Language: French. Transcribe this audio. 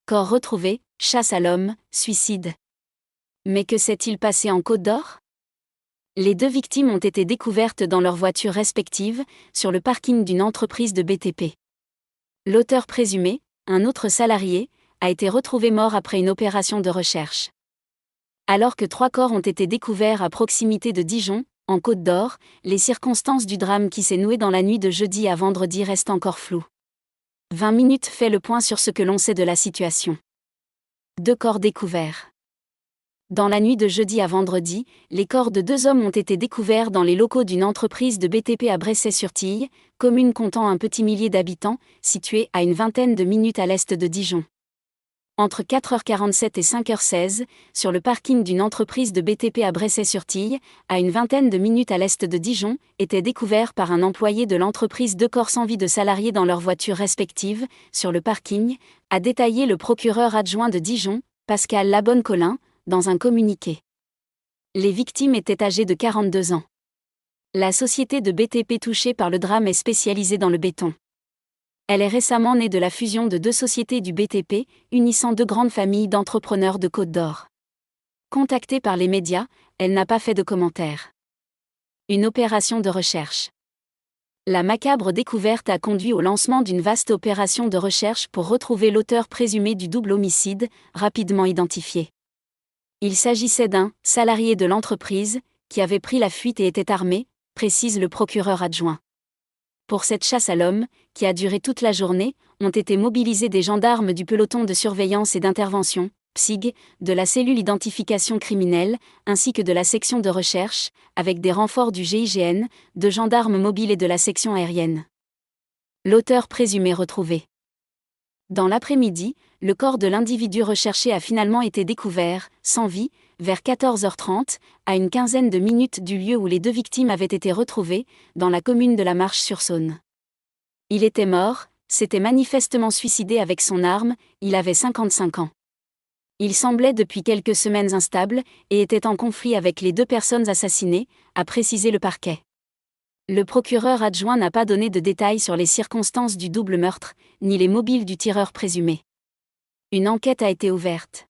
Corps retrouvé, chasse à l'homme, suicide. Mais que s'est-il passé en Côte d'Or ? Les deux victimes ont été découvertes dans leurs voitures respectives, sur le parking d'une entreprise de BTP. L'auteur présumé, un autre salarié, a été retrouvé mort après une opération de recherche. Alors que 3 corps ont été découverts à proximité de Dijon, en Côte d'Or, les circonstances du drame qui s'est noué dans la nuit de jeudi à vendredi restent encore floues. 20 minutes fait le point sur ce que l'on sait de la situation. 2 corps découverts. Dans la nuit de jeudi à vendredi, les corps de 2 hommes ont été découverts dans les locaux d'une entreprise de BTP à Bresset-sur-Tille, commune comptant un petit millier d'habitants, située à une vingtaine de minutes à l'est de Dijon. Entre 4h47 et 5h16, sur le parking d'une entreprise de BTP à Bresset-sur-Tille, à une vingtaine de minutes à l'est de Dijon, étaient découverts par un employé de l'entreprise 2 corps sans vie de salariés dans leurs voitures respectives, sur le parking, a détaillé le procureur adjoint de Dijon, Pascal Labonne-Collin, dans un communiqué. Les victimes étaient âgées de 42 ans. La société de BTP touchée par le drame est spécialisée dans le béton. Elle est récemment née de la fusion de 2 sociétés du BTP, unissant 2 grandes familles d'entrepreneurs de Côte d'Or. Contactée par les médias, elle n'a pas fait de commentaires. Une opération de recherche. La macabre découverte a conduit au lancement d'une vaste opération de recherche pour retrouver l'auteur présumé du double homicide, rapidement identifié. Il s'agissait d'un salarié de l'entreprise, qui avait pris la fuite et était armé, précise le procureur adjoint. Pour cette chasse à l'homme, qui a duré toute la journée, ont été mobilisés des gendarmes du peloton de surveillance et d'intervention, PSIG, de la cellule identification criminelle, ainsi que de la section de recherche, avec des renforts du GIGN, de gendarmes mobiles et de la section aérienne. L'auteur présumé retrouvé. Dans l'après-midi, le corps de l'individu recherché a finalement été découvert, sans vie, vers 14h30, à une quinzaine de minutes du lieu où les 2 victimes avaient été retrouvées, dans la commune de La Marche-sur-Saône. Il était mort, s'était manifestement suicidé avec son arme, il avait 55 ans. Il semblait depuis quelques semaines instable, et était en conflit avec les 2 personnes assassinées, a précisé le parquet. Le procureur adjoint n'a pas donné de détails sur les circonstances du double meurtre, ni les mobiles du tireur présumé. Une enquête a été ouverte.